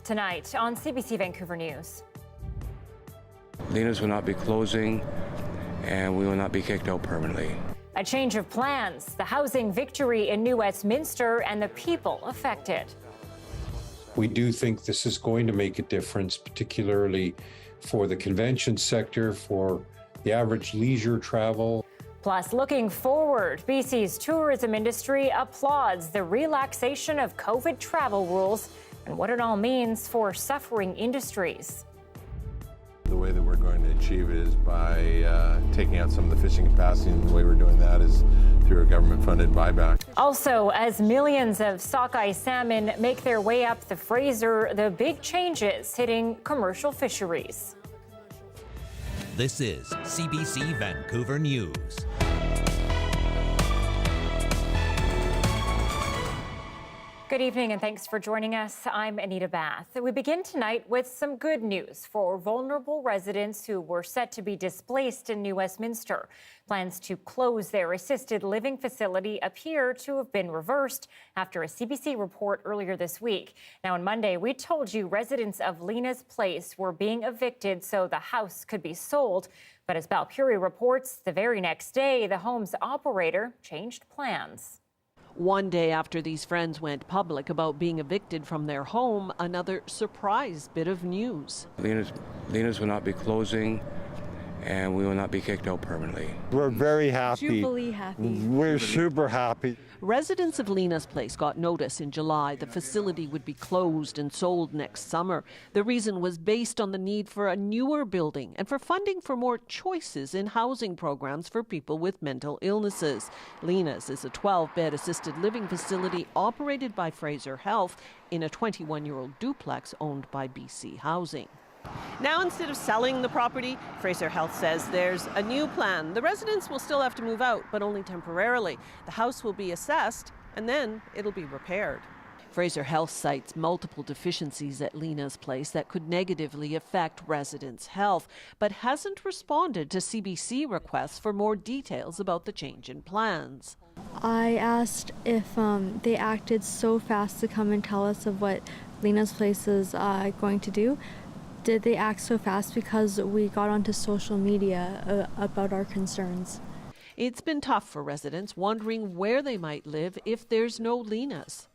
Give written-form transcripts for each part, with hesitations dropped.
Tonight on CBC Vancouver News. Lenas will not be closing, and we will not be kicked out permanently. A change of plans, the housing victory in New Westminster, and the people affected. We do think this is going to make a difference, particularly for the convention sector, for the average leisure travel. Plus, looking forward, BC's tourism industry applauds the relaxation of COVID travel rules and what it all means for suffering industries. The way that we're going to achieve it is by taking out some of the fishing capacity, and the way we're doing that is through a government-funded buyback. Also, as millions of sockeye salmon make their way up the Fraser, the big changes hitting commercial fisheries. This is CBC Vancouver News. Good evening and thanks for joining us. I'm Anita Bathe. We begin tonight with some good news for vulnerable residents who were set to be displaced in New Westminster. Plans to close their assisted living facility appear to have been reversed after a CBC report earlier this week. Now, on Monday, we told you residents of Lenas Place were being evicted so the house could be sold. But as Balpuri reports, the very next day, the home's operator changed plans. One day after these friends went public about being evicted from their home, another surprise bit of news. Lenas will not be closing, and we will not be kicked out permanently. We're very happy. Jubilee happy. We're super happy. Residents of Lenas Place got notice in July the facility would be closed and sold next summer. The reason was based on the need for a newer building and for funding for more choices in housing programs for people with mental illnesses. Lenas is a 12-bed assisted living facility operated by Fraser Health in a 21-year-old duplex owned by BC Housing. Now, instead of selling the property, Fraser Health says there's a new plan. The residents will still have to move out, but only temporarily. The house will be assessed, and then it'll be repaired. Fraser Health cites multiple deficiencies at Lenas Place that could negatively affect residents' health, but hasn't responded to CBC requests for more details about the change in plans. I asked if they acted so fast to come and tell us of what Lenas Place is going to do. Did they act so fast because we got onto social media about our concerns? It's been tough for residents wondering where they might live if there's no Lenas.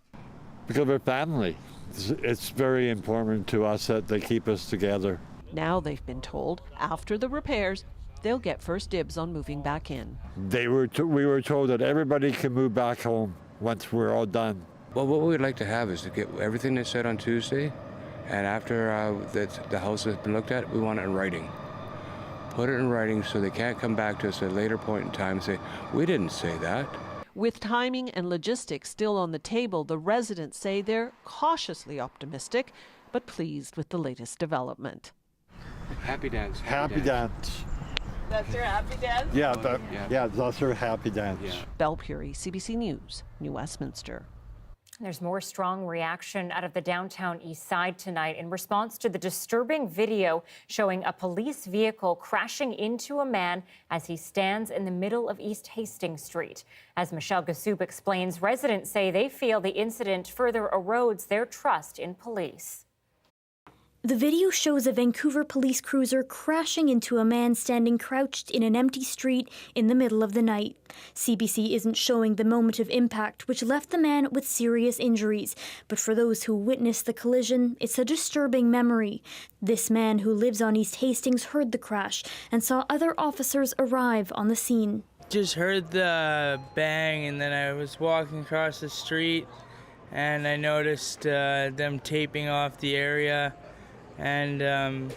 Because we're family. It's very important to us that they keep us together. Now they've been told after the repairs, they'll get first dibs on moving back in. We were told that everybody can move back home once we're all done. Well, what we'd like to have is to get everything they said on Tuesday, and after the house has been looked at, we want it in writing. Put it in writing so they can't come back to us at a later point in time and say, we didn't say that. With timing and logistics still on the table, the residents say they're cautiously optimistic, but pleased with the latest development. Happy dance. Happy dance. That's your happy dance? Yeah, that's our happy dance. Yeah. Balpuri, CBC News, New Westminster. There's more strong reaction out of the downtown east side tonight in response to the disturbing video showing a police vehicle crashing into a man as he stands in the middle of East Hastings Street. As Michelle Gassoub explains, residents say they feel the incident further erodes their trust in police. The video shows a Vancouver police cruiser crashing into a man standing crouched in an empty street in the middle of the night. CBC isn't showing the moment of impact, which left the man with serious injuries. But for those who witnessed the collision, it's a disturbing memory. This man who lives on East Hastings heard the crash and saw other officers arrive on the scene. Just heard the bang, and then I was walking across the street and I noticed them taping off the area. And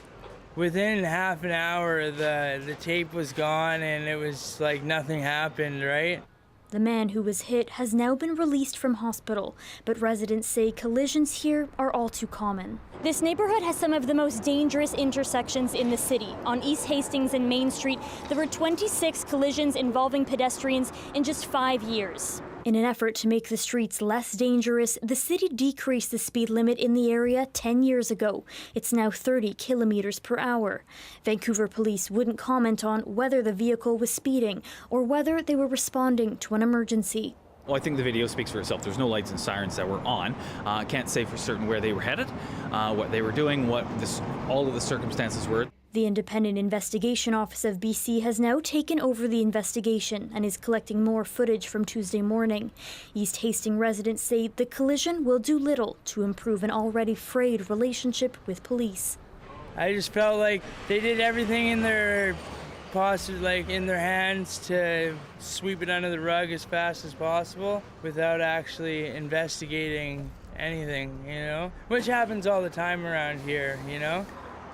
within half an hour, the tape was gone and it was like nothing happened, right? The man who was hit has now been released from hospital, but residents say collisions here are all too common. This neighborhood has some of the most dangerous intersections in the city. On East Hastings and Main Street, there were 26 collisions involving pedestrians in just 5 years. In an effort to make the streets less dangerous, the city decreased the speed limit in the area 10 years ago. It's now 30 kilometers per hour. Vancouver police wouldn't comment on whether the vehicle was speeding or whether they were responding to an emergency. Well, I think the video speaks for itself. There's no lights and sirens that were on. Can't say for certain where they were headed, what they were doing, all of the circumstances were. The Independent Investigation Office of BC has now taken over the investigation and is collecting more footage from Tuesday morning. East Hastings residents say the collision will do little to improve an already frayed relationship with police. I just felt like they did everything in their in their hands to sweep it under the rug as fast as possible without actually investigating anything, which happens all the time around here,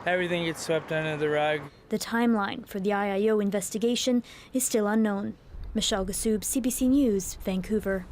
Everything gets swept under the rug. The timeline for the IIO investigation is still unknown. Michelle Gassoub, CBC News, Vancouver.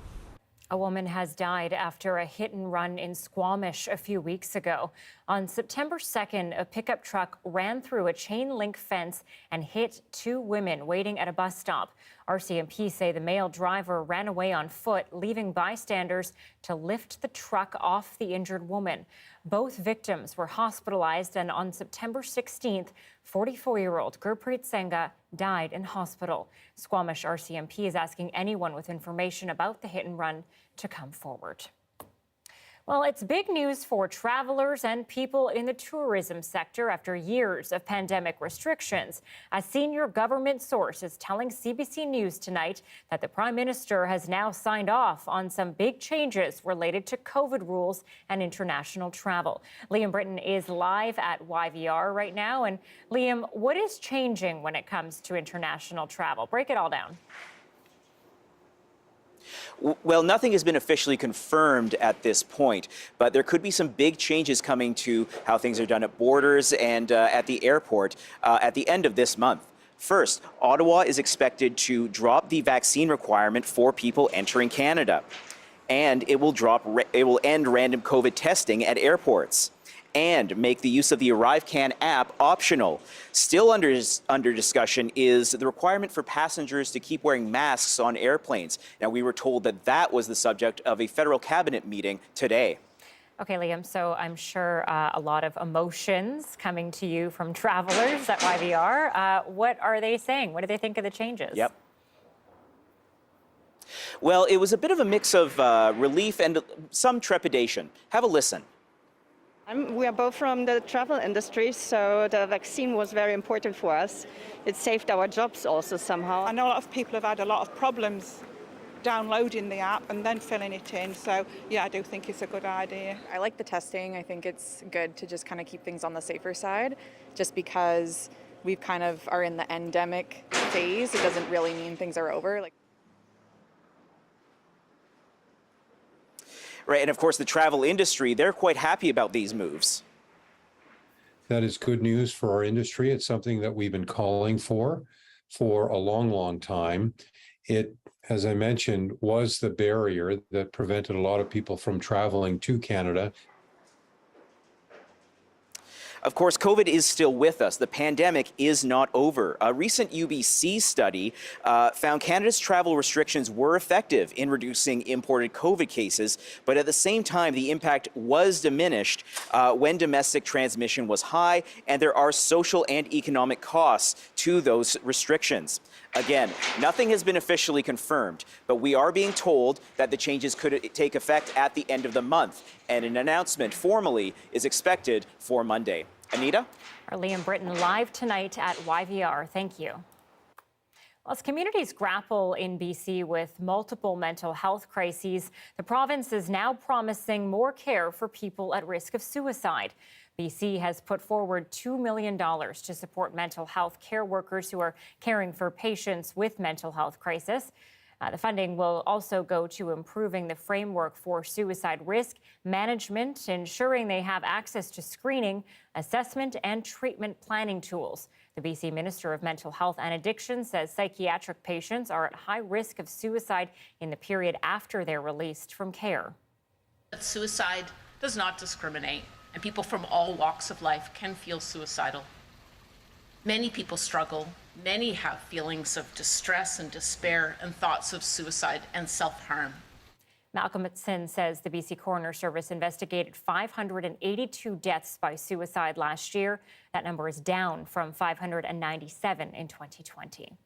A woman has died after a hit and run in Squamish a few weeks ago. On September 2nd, a pickup truck ran through a chain-link fence and hit two women waiting at a bus stop. RCMP say the male driver ran away on foot, leaving bystanders to lift the truck off the injured woman. Both victims were hospitalized, and on September 16th, 44-year-old Gurpreet Sangha died in hospital. Squamish RCMP is asking anyone with information about the hit and run to come forward. Well, it's big news for travelers and people in the tourism sector after years of pandemic restrictions. A senior government source is telling CBC News tonight that the Prime Minister has now signed off on some big changes related to COVID rules and international travel. Liam Britton is live at YVR right now. And Liam, what is changing when it comes to international travel? Break it all down. Well, nothing has been officially confirmed at this point, but there could be some big changes coming to how things are done at borders and at the airport at the end of this month. First, Ottawa is expected to drop the vaccine requirement for people entering Canada, and it will end random COVID testing at airports and make the use of the ArriveCan app optional. Still under discussion is the requirement for passengers to keep wearing masks on airplanes. Now, we were told that that was the subject of a federal cabinet meeting today. Okay, Liam, so I'm sure a lot of emotions coming to you from travelers at YVR. What are they saying? What do they think of the changes? Yep. Well, it was a bit of a mix of relief and some trepidation. Have a listen. We are both from the travel industry, so the vaccine was very important for us. It saved our jobs also somehow. I know a lot of people have had a lot of problems downloading the app and then filling it in, so yeah, I do think it's a good idea. I like the testing. I think it's good to just kind of keep things on the safer side, just because we kind of are in the endemic phase. It doesn't really mean things are over. Right, and of course the travel industry, they're quite happy about these moves. That is good news for our industry. It's something that we've been calling for a long, long time. It, as I mentioned, was the barrier that prevented a lot of people from traveling to Canada. Of course, COVID is still with us. The pandemic is not over. A recent UBC study found Canada's travel restrictions were effective in reducing imported COVID cases, but at the same time, the impact was diminished when domestic transmission was high, and there are social and economic costs to those restrictions. Again, nothing has been officially confirmed, but we are being told that the changes could take effect at the end of the month, and an announcement formally is expected for Monday. Anita? Our Liam Britton live tonight at YVR. Thank you. Well, as communities grapple in BC with multiple mental health crises, the province is now promising more care for people at risk of suicide. BC has put forward $2 million to support mental health care workers who are caring for patients with mental health crisis. The funding will also go to improving the framework for suicide risk management, ensuring they have access to screening, assessment, and treatment planning tools. The BC Minister of Mental Health and Addiction says psychiatric patients are at high risk of suicide in the period after they're released from care. Suicide does not discriminate, and people from all walks of life can feel suicidal. Many people struggle. Many have feelings of distress and despair and thoughts of suicide and self-harm. Malcolm Sin says the BC Coroner Service investigated 582 deaths by suicide last year. That number is down from 597 in 2020.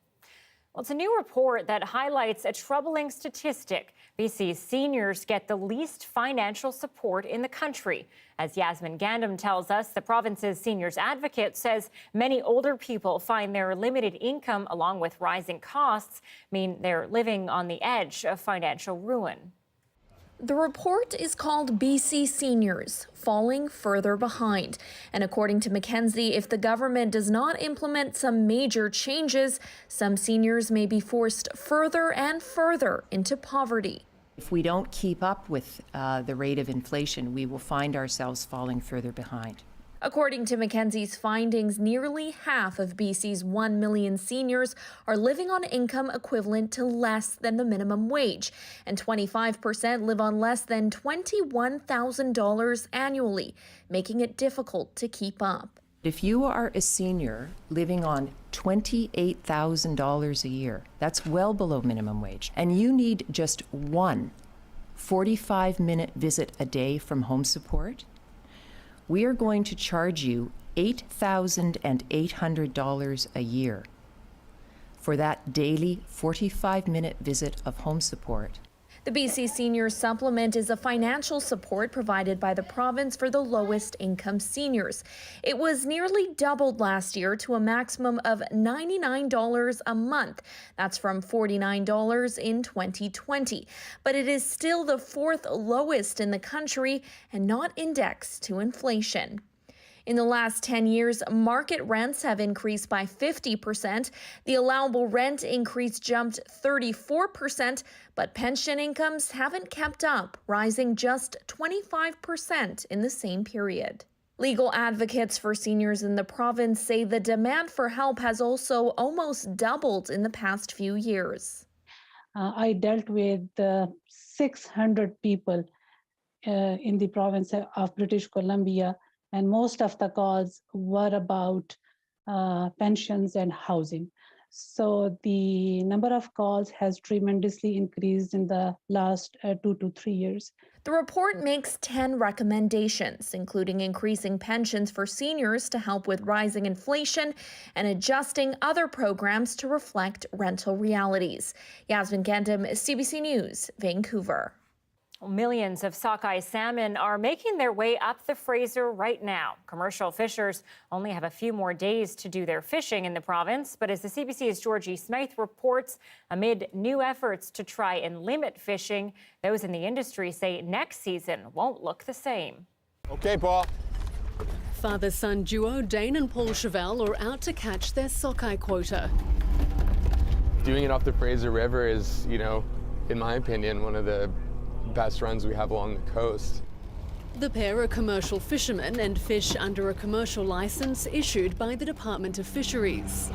Well, it's a new report that highlights a troubling statistic. BC's seniors get the least financial support in the country. As Yasmin Gandam tells us, the province's seniors advocate says many older people find their limited income, along with rising costs, mean they're living on the edge of financial ruin. The report is called BC Seniors, Falling Further Behind. And according to Mackenzie, if the government does not implement some major changes, some seniors may be forced further and further into poverty. If we don't keep up with the rate of inflation, we will find ourselves falling further behind. According to Mackenzie's findings, nearly half of BC's 1 million seniors are living on income equivalent to less than the minimum wage, and 25% live on less than $21,000 annually, making it difficult to keep up. If you are a senior living on $28,000 a year, that's well below minimum wage, and you need just one 45-minute visit a day from home support, we are going to charge you $8,800 a year for that daily 45-minute visit of home support. The BC Seniors Supplement is a financial support provided by the province for the lowest income seniors. It was nearly doubled last year to a maximum of $99 a month. That's from $49 in 2020. But it is still the fourth lowest in the country and not indexed to inflation. In the last 10 years, market rents have increased by 50%. The allowable rent increase jumped 34%, but pension incomes haven't kept up, rising just 25% in the same period. Legal advocates for seniors in the province say the demand for help has also almost doubled in the past few years. I dealt with 600 people in the province of British Columbia, and most of the calls were about pensions and housing. So the number of calls has tremendously increased in the last 2 to 3 years. The report makes 10 recommendations, including increasing pensions for seniors to help with rising inflation and adjusting other programs to reflect rental realities. Yasmin Gandam, CBC News, Vancouver. Millions of sockeye salmon are making their way up the Fraser right now. Commercial fishers only have a few more days to do their fishing in the province, but as the CBC's Georgie Smythe reports, amid new efforts to try and limit fishing, those in the industry say next season won't look the same. Okay, Paul. Father-son duo Dane and Paul Chevelle are out to catch their sockeye quota. Doing it off the Fraser River is, in my opinion, one of the best runs we have along the coast. The pair are commercial fishermen and fish under a commercial license issued by the Department of Fisheries.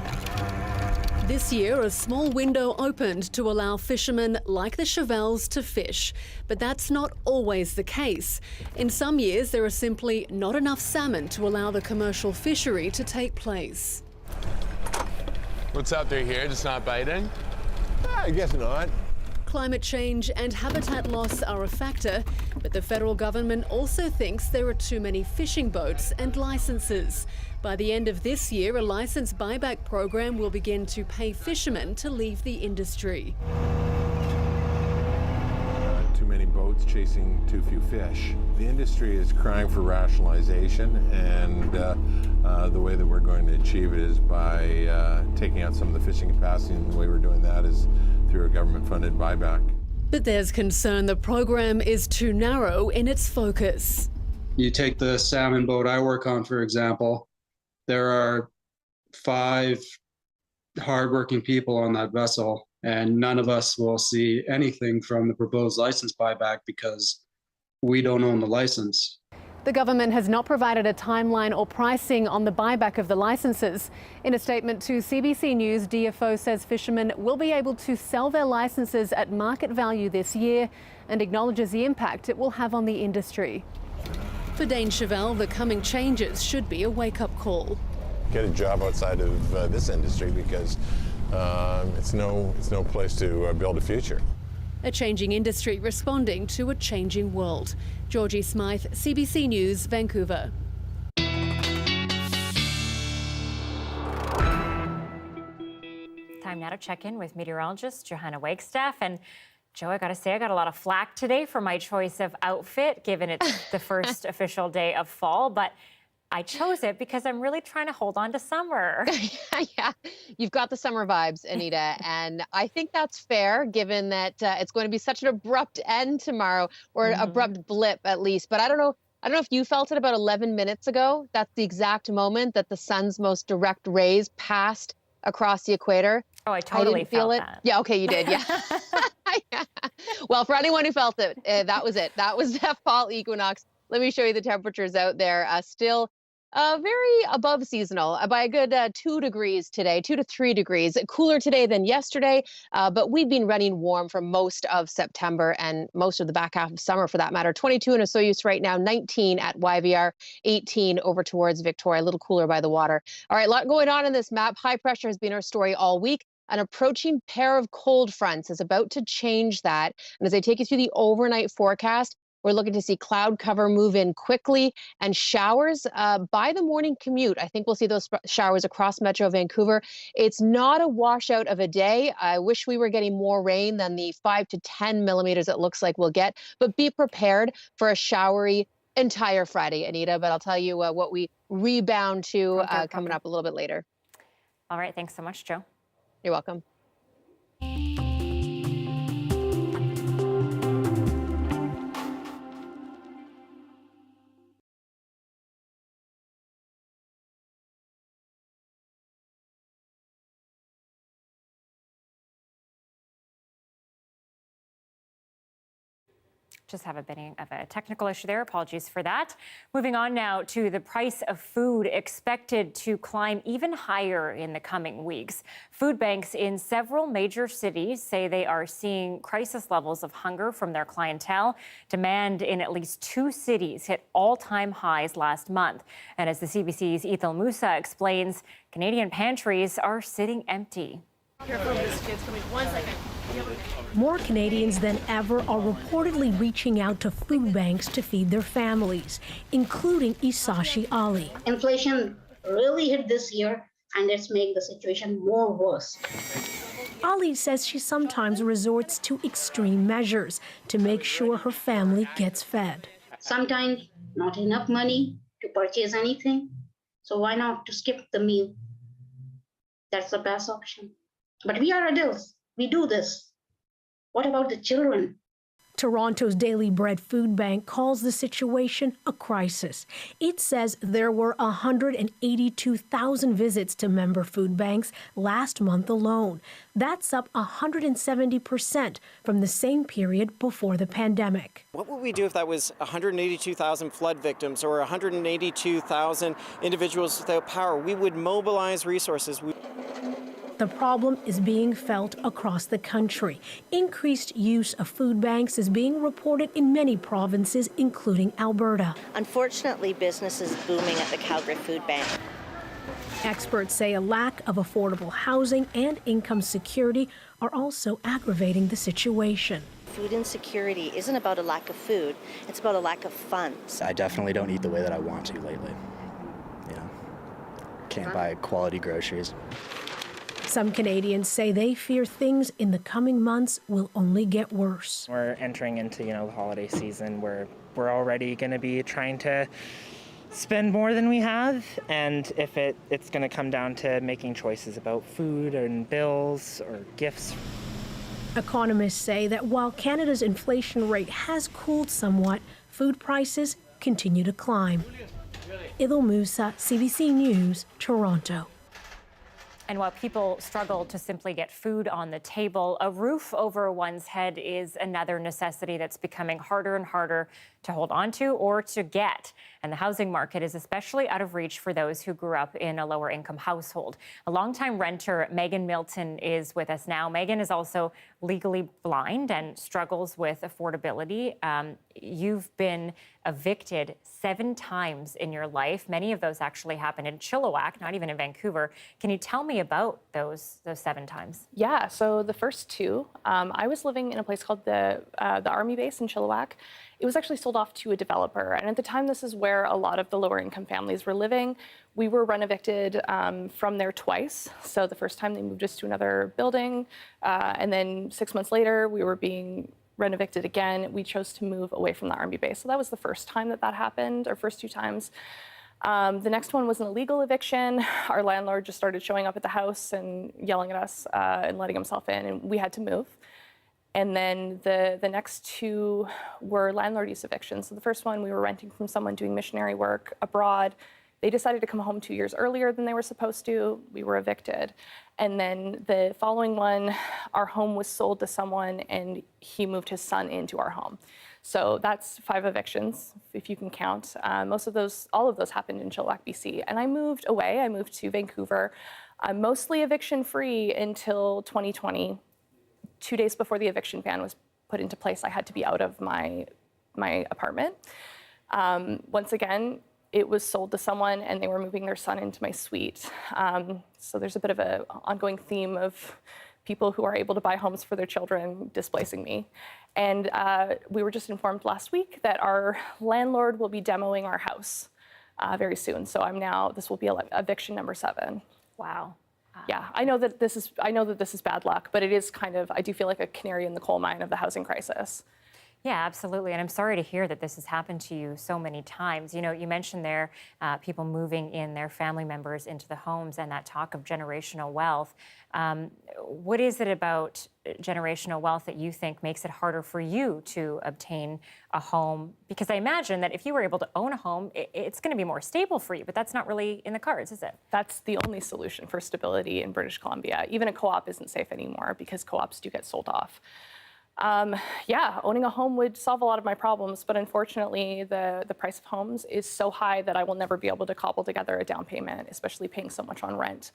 This year, a small window opened to allow fishermen like the Chevelles to fish, but that's not always the case. In some years, there are simply not enough salmon to allow the commercial fishery to take place. What's out there here? Just not biting? I guess not. Climate change and habitat loss are a factor, but the federal government also thinks there are too many fishing boats and licenses. By the end of this year, a license buyback program will begin to pay fishermen to leave the industry. Too many boats chasing too few fish. The industry is crying for rationalization, and the way that we're going to achieve it is by taking out some of the fishing capacity, and the way we're doing that is through a government-funded buyback. But there's concern the program is too narrow in its focus. You take the salmon boat I work on, for example, there are 5 hardworking people on that vessel, and none of us will see anything from the proposed license buyback because we don't own the license. The government has not provided a timeline or pricing on the buyback of the licenses. In a statement to CBC News, DFO says fishermen will be able to sell their licenses at market value this year and acknowledges the impact it will have on the industry. For Dane Chevelle, the coming changes should be a wake-up call. Get a job outside of this industry because it's no place to build a future. A changing industry responding to a changing world. Georgie Smythe, CBC News, Vancouver. Time Time now to check in with meteorologist Johanna Wagstaffe. And Joe, I gotta say, I got a lot of flack today for my choice of outfit, given it's the first official day of fall, but I chose it because I'm really trying to hold on to summer. Yeah, you've got the summer vibes, Anita, and I think that's fair given that it's going to be such an abrupt end tomorrow, or abrupt blip at least. But I don't know if you felt it about 11 minutes ago. That's the exact moment that the sun's most direct rays passed across the equator. Oh, I totally didn't feel felt it. that. Yeah, okay, you did. Yeah. Yeah. Well, for anyone who felt it, that was it. That was that fall equinox. Let me show you the temperatures out there. Still very above seasonal by a good 2 degrees today, 2 to 3 degrees. Cooler today than yesterday, but we've been running warm for most of September and most of the back half of summer for that matter. 22 in Osoyoos right now, 19 at YVR, 18 over towards Victoria, a little cooler by the water. All right, a lot going on in this map. High pressure has been our story all week. An approaching pair of cold fronts is about to change that. And as I take you through the overnight forecast, we're looking to see cloud cover move in quickly and showers by the morning commute. I think we'll see those showers across Metro Vancouver. It's not a washout of a day. I wish we were getting more rain than the 5 to 10 millimeters it looks like we'll get, but be prepared for a showery entire Friday, Anita. But I'll tell you what we rebound to coming up a little bit later. All right, thanks so much, Joe. You're welcome. Just have a bit of a technical issue there. Apologies for that. Moving on now to the price of food expected to climb even higher in the coming weeks. Food banks in several major cities say they are seeing crisis levels of hunger from their clientele. Demand in at least 2 cities hit all-time highs last month. And as the CBC's Ethel Musa explains, Canadian pantries are sitting empty. Careful, this kid's coming. 1 second. More Canadians than ever are reportedly reaching out to food banks to feed their families, including Isashi Ali. Inflation really hit this year, and it's made the situation more worse. Ali says she sometimes resorts to extreme measures to make sure her family gets fed. Sometimes not enough money to purchase anything, so why not to skip the meal? That's the best option. But we are adults. We do this. What about the children? Toronto's Daily Bread Food Bank calls the situation a crisis. It says there were 182,000 visits to member food banks last month alone. That's up 170% from the same period before the pandemic. What would we do if that was 182,000 flood victims or 182,000 individuals without power? We would mobilize resources. The problem is being felt across the country. Increased use of food banks is being reported in many provinces, including Alberta. Unfortunately, business is booming at the Calgary Food Bank. Experts say a lack of affordable housing and income security are also aggravating the situation. Food insecurity isn't about a lack of food, it's about a lack of funds. I definitely don't eat the way that I want to lately. You know, can't buy quality groceries. Some Canadians say they fear things in the coming months will only get worse. We're entering into, the holiday season where we're already going to be trying to spend more than we have, and if it's going to come down to making choices about food and bills or gifts. Economists say that while Canada's inflation rate has cooled somewhat, food prices continue to climb. Ethel Musa, CBC News, Toronto. And while people struggle to simply get food on the table, a roof over one's head is another necessity that's becoming harder and harder to hold on to or to get. And the housing market is especially out of reach for those who grew up in a lower income household. A longtime renter, Megan Milton, is with us now. Megan is also legally blind and struggles with affordability. You've been evicted 7 times in your life. Many of those actually happened in Chilliwack, not even in Vancouver. Can you tell me about those 7 times? Yeah, so the first 2, I was living in a place called the Army Base in Chilliwack, it was actually sold off to a developer. And at the time, this is where a lot of the lower income families were living. We were rent evicted from there twice. So the first time they moved us to another building, and then 6 months later, we were being rent evicted again. We chose to move away from the Army base. So that was the first time that happened, or first 2 times. The next one was an illegal eviction. Our landlord just started showing up at the house and yelling at us and letting himself in, and we had to move. And then the next 2 were landlord use evictions. So the first one, we were renting from someone doing missionary work abroad. They decided to come home 2 years earlier than they were supposed to. We were evicted. And then the following one, our home was sold to someone and he moved his son into our home. So that's 5 evictions, if you can count. All of those happened in Chilliwack, BC. And I moved away. I moved to Vancouver, mostly eviction-free until 2020. 2 days before the eviction ban was put into place, I had to be out of my apartment. Once again, it was sold to someone and they were moving their son into my suite. So there's a bit of an ongoing theme of people who are able to buy homes for their children displacing me. And we were just informed last week that our landlord will be demoing our house very soon. So this will be eviction number 7. Wow. Yeah, I know that this is bad luck, but it is I do feel like a canary in the coal mine of the housing crisis. Yeah, absolutely. And I'm sorry to hear that this has happened to you so many times. You know, you mentioned there people moving in their family members into the homes and that talk of generational wealth. What is it about generational wealth that you think makes it harder for you to obtain a home? Because I imagine that if you were able to own a home, it's going to be more stable for you, but that's not really in the cards, is it? That's the only solution for stability in British Columbia. Even a co-op isn't safe anymore because co-ops do get sold off. Yeah, owning a home would solve a lot of my problems, but unfortunately the price of homes is so high that I will never be able to cobble together a down payment, especially paying so much on rent.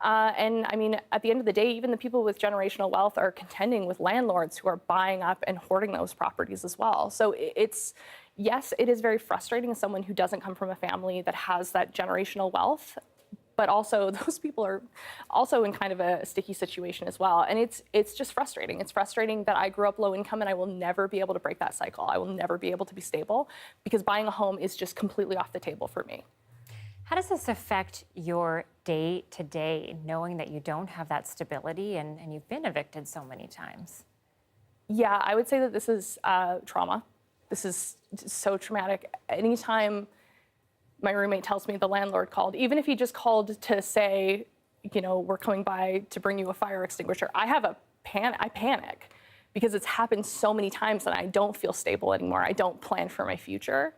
And I mean, at the end of the day, even the people with generational wealth are contending with landlords who are buying up and hoarding those properties as well. So yes, it is very frustrating as someone who doesn't come from a family that has that generational wealth. But also those people are also in kind of a sticky situation as well. And it's just frustrating. It's frustrating that I grew up low income and I will never be able to break that cycle. I will never be able to be stable because buying a home is just completely off the table for me. How does this affect your day-to-day, knowing that you don't have that stability and you've been evicted so many times? Yeah, I would say that this is trauma. This is so traumatic. Anytime my roommate tells me the landlord called, even if he just called to say, you know, we're coming by to bring you a fire extinguisher, I panic because it's happened so many times that I don't feel stable anymore. I don't plan for my future.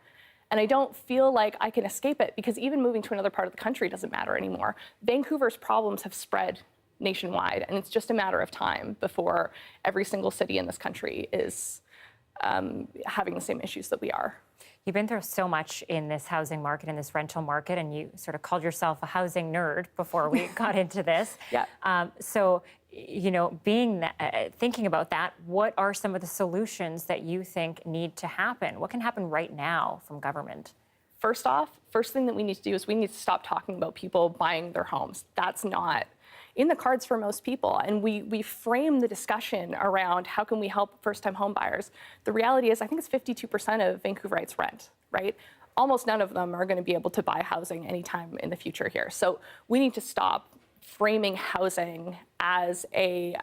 And I don't feel like I can escape it because even moving to another part of the country doesn't matter anymore. Vancouver's problems have spread nationwide, and it's just a matter of time before every single city in this country is having the same issues that we are. You've been through so much in this housing market, in this rental market, and you sort of called yourself a housing nerd before we got into this. Yeah. So, you know, thinking about that, what are some of the solutions that you think need to happen? What can happen right now from government? First thing that we need to do is we need to stop talking about people buying their homes. That's not in the cards for most people. And we frame the discussion around how can we help first-time home buyers. The reality is I think it's 52% of Vancouverites rent, right? Almost none of them are going to be able to buy housing anytime in the future here. So we need to stop framing housing as a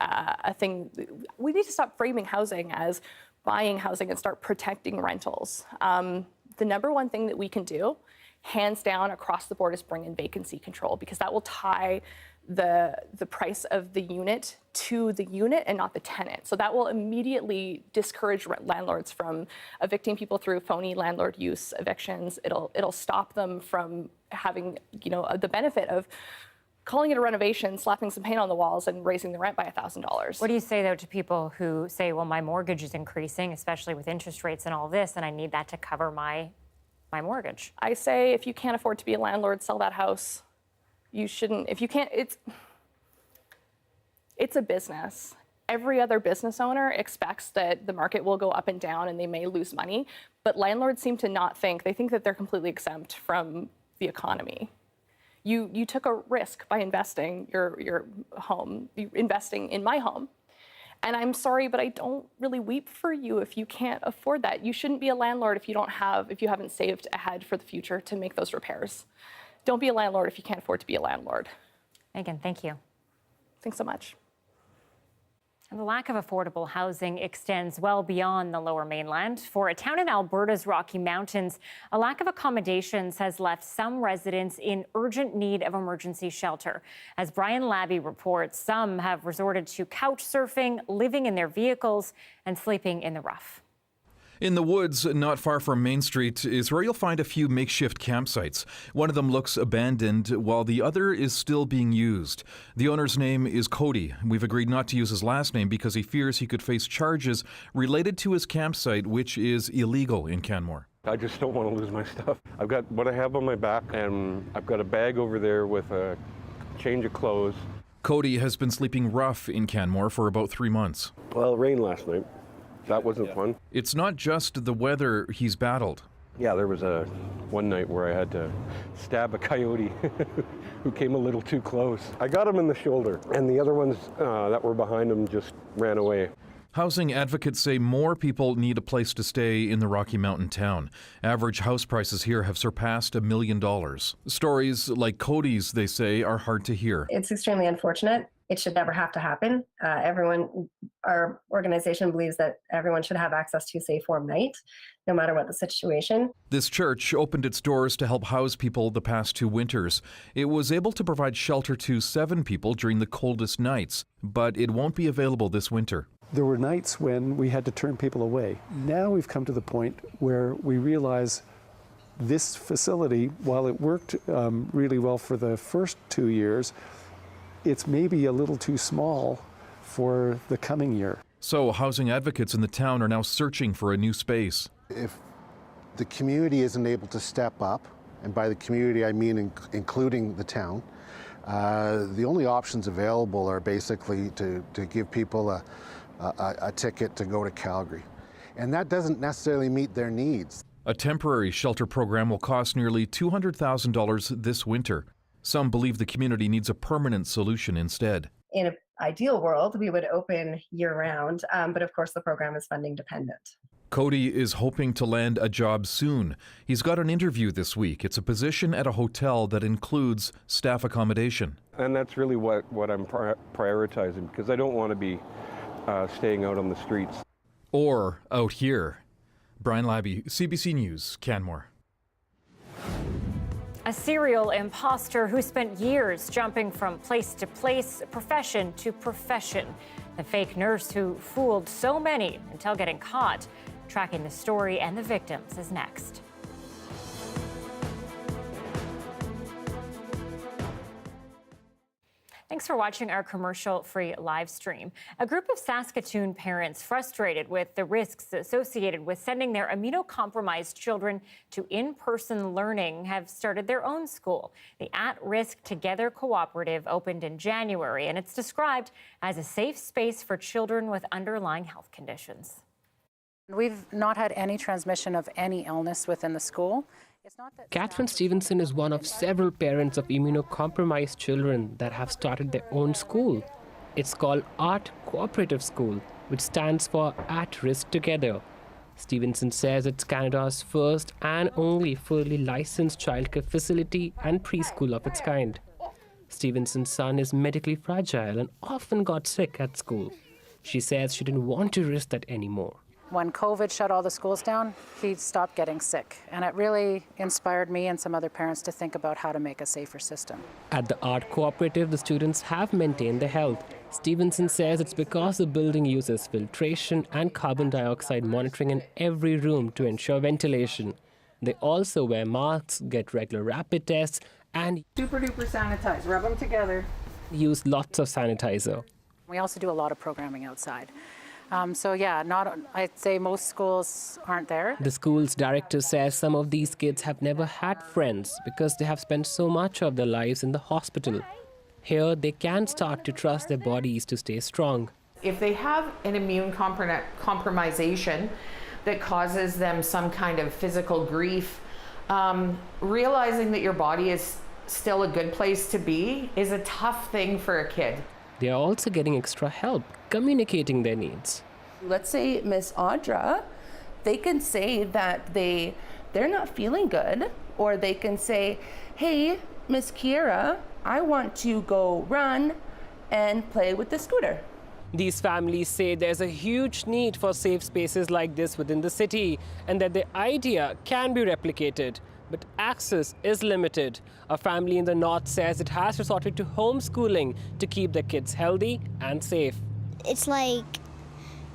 thing. We need to stop framing housing as buying housing and start protecting rentals. The number one thing that we can do, hands down across the board, is bring in vacancy control, because that will tie the price of the unit to the unit and not the tenant. So that will immediately discourage landlords from evicting people through phony landlord use evictions. It'll stop them from having, you know, the benefit of calling it a renovation, slapping some paint on the walls and raising the rent by $1,000. What do you say, though, to people who say, well, my mortgage is increasing, especially with interest rates and all this, and I need that to cover my mortgage? I say, if you can't afford to be a landlord, sell that house. You shouldn't. If you can't, it's a business. Every other business owner expects that the market will go up and down and they may lose money, but landlords seem to not think. They think that they're completely exempt from the economy. You took a risk by investing your home, investing in my home, And I'm sorry, but I don't really weep for you if you can't afford that. You shouldn't be a landlord if you haven't saved ahead for the future to make those repairs. Don't be a landlord if you can't afford to be a landlord. Megan, thank you. Thanks so much. And the lack of affordable housing extends well beyond the Lower Mainland. For a town in Alberta's Rocky Mountains, a lack of accommodations has left some residents in urgent need of emergency shelter. As Brian Labby reports, some have resorted to couch surfing, living in their vehicles, and sleeping in the rough. In the woods, not far from Main Street, is where you'll find a few makeshift campsites. One of them looks abandoned, while the other is still being used. The owner's name is Cody. We've agreed not to use his last name because he fears he could face charges related to his campsite, which is illegal in Canmore. I just don't want to lose my stuff. I've got what I have on my back, and I've got a bag over there with a change of clothes. Cody has been sleeping rough in Canmore for about 3 months. Well, it rained last night. That wasn't fun. It's not just the weather he's battled. Yeah, there was one night where I had to stab a coyote who came a little too close. I got him in the shoulder, and the other ones that were behind him just ran away. Housing advocates say more people need a place to stay in the Rocky Mountain town. Average house prices here have surpassed $1 million. Stories like Cody's, they say, are hard to hear. It's extremely unfortunate. It should never have to happen. Our organization believes that everyone should have access to a safe, warm night, no matter what the situation. This church opened its doors to help house people the past 2 winters. It was able to provide shelter to 7 people during the coldest nights, but it won't be available this winter. There were nights when we had to turn people away. Now we've come to the point where we realize this facility, while it worked really well for the first 2 years, it's maybe a little too small for the coming year. So housing advocates in the town are now searching for a new space. If the community isn't able to step up, and by the community I mean including the town, the only options available are basically to give people a ticket to go to Calgary. And that doesn't necessarily meet their needs. A temporary shelter program will cost nearly $200,000 this winter. Some believe the community needs a permanent solution instead. In an ideal world, we would open year-round, but of course the program is funding dependent. Cody is hoping to land a job soon. He's got an interview this week. It's a position at a hotel that includes staff accommodation. And that's really what I'm prioritizing, because I don't want to be staying out on the streets. Or out here. Brian Labby, CBC News, Canmore. A serial impostor who spent years jumping from place to place, profession to profession. The fake nurse who fooled so many until getting caught. Tracking the story and the victims is next. Thanks for watching our commercial-free live stream. A group of Saskatoon parents frustrated with the risks associated with sending their immunocompromised children to in-person learning have started their own school. The At-Risk Together Cooperative opened in January, and it's described as a safe space for children with underlying health conditions. We've not had any transmission of any illness within the school. Catherine Stevenson is one of several parents of immunocompromised children that have started their own school. It's called Art Cooperative School, which stands for At Risk Together. Stevenson says it's Canada's first and only fully licensed childcare facility and preschool of its kind. Stevenson's son is medically fragile and often got sick at school. She says she didn't want to risk that anymore. When COVID shut all the schools down, he stopped getting sick. And it really inspired me and some other parents to think about how to make a safer system. At the Art Cooperative, the students have maintained their health. Stevenson says it's because the building uses filtration and carbon dioxide monitoring in every room to ensure ventilation. They also wear masks, get regular rapid tests, and super duper sanitize, rub them together. Use lots of sanitizer. We also do a lot of programming outside. I'd say most schools aren't there. The school's director says some of these kids have never had friends because they have spent so much of their lives in the hospital. Here, they can start to trust their bodies to stay strong. If they have an immune compromisation that causes them some kind of physical grief, realizing that your body is still a good place to be is a tough thing for a kid. they are also getting extra help communicating their needs. Let's say Miss Audra, they can say that they're not feeling good, or they can say, hey, Miss Kiera, I want to go run and play with the scooter. These families say there's a huge need for safe spaces like this within the city, and that the idea can be replicated, but access is limited. A family in the north says it has resorted to homeschooling to keep their kids healthy and safe. It's like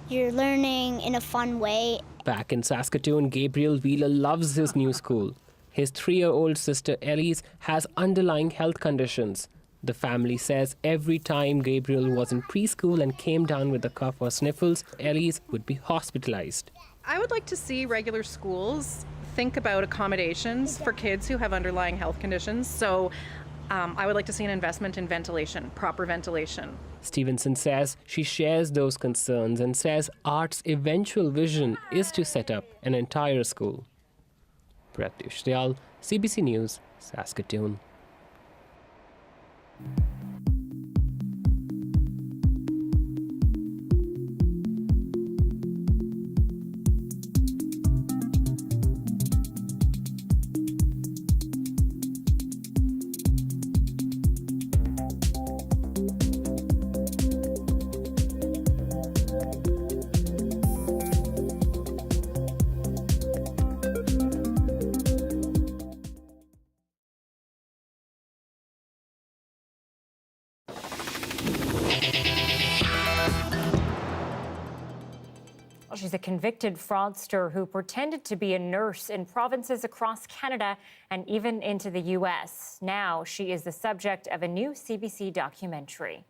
you're learning in a fun way. Back in Saskatoon, Gabriel Wheeler loves his new school. His 3-year-old sister Elise has underlying health conditions. The family says every time Gabriel was in preschool and came down with a cough or sniffles, Elise would be hospitalized. I would like to see regular schools think about accommodations for kids who have underlying health conditions. So I would like to see an investment in ventilation, proper ventilation. Stevenson says she shares those concerns and says ART's eventual vision is to set up an entire school. Pratyush Dayal, CBC News, Saskatoon. She's a convicted fraudster who pretended to be a nurse in provinces across Canada and even into the U.S. Now she is the subject of a new CBC documentary.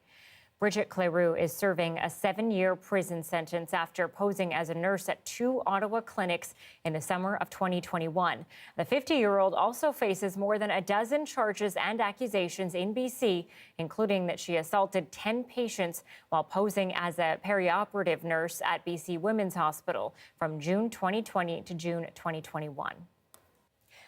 Bridget Cleroux is serving a 7-year prison sentence after posing as a nurse at 2 Ottawa clinics in the summer of 2021. The 50-year-old also faces more than a dozen charges and accusations in BC, including that she assaulted 10 patients while posing as a perioperative nurse at BC Women's Hospital from June 2020 to June 2021.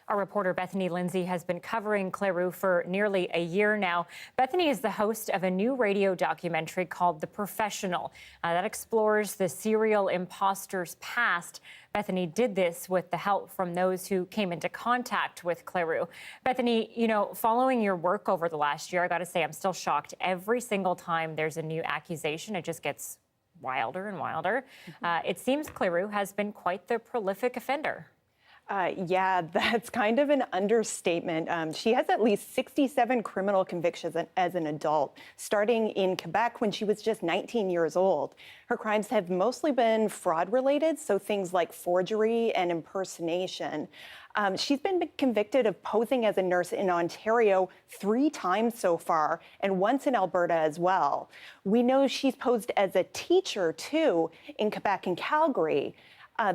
Our reporter Bethany Lindsay has been covering Cleroux for nearly a year now. Bethany is the host of a new radio documentary called The Professional that explores the serial imposter's past. Bethany did this with the help from those who came into contact with Cleroux. Bethany, you know, following your work over the last year, I got to say I'm still shocked. Every single time there's a new accusation, it just gets wilder and wilder. It seems Cleroux has been quite the prolific offender. Yeah, that's kind of an understatement. She has at least 67 criminal convictions as an adult, starting in Quebec when she was just 19 years old. Her crimes have mostly been fraud-related, so things like forgery and impersonation. She's been convicted of posing as a nurse in Ontario 3 times so far, and once in Alberta as well. We know she's posed as a teacher, too, in Quebec and Calgary.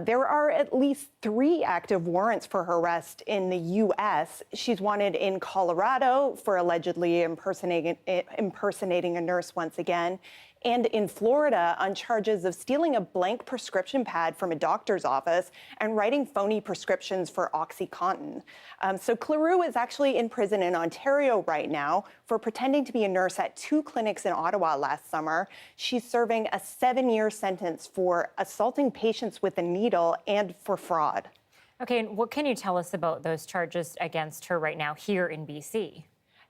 There are at least 3 active warrants for her arrest in the U.S. She's wanted in Colorado for allegedly impersonating a nurse once again, and in Florida on charges of stealing a blank prescription pad from a doctor's office and writing phony prescriptions for OxyContin. So Cleroux is actually in prison in Ontario right now for pretending to be a nurse at 2 clinics in Ottawa last summer. She's serving a 7-year sentence for assaulting patients with a needle and for fraud. Okay, and what can you tell us about those charges against her right now here in BC?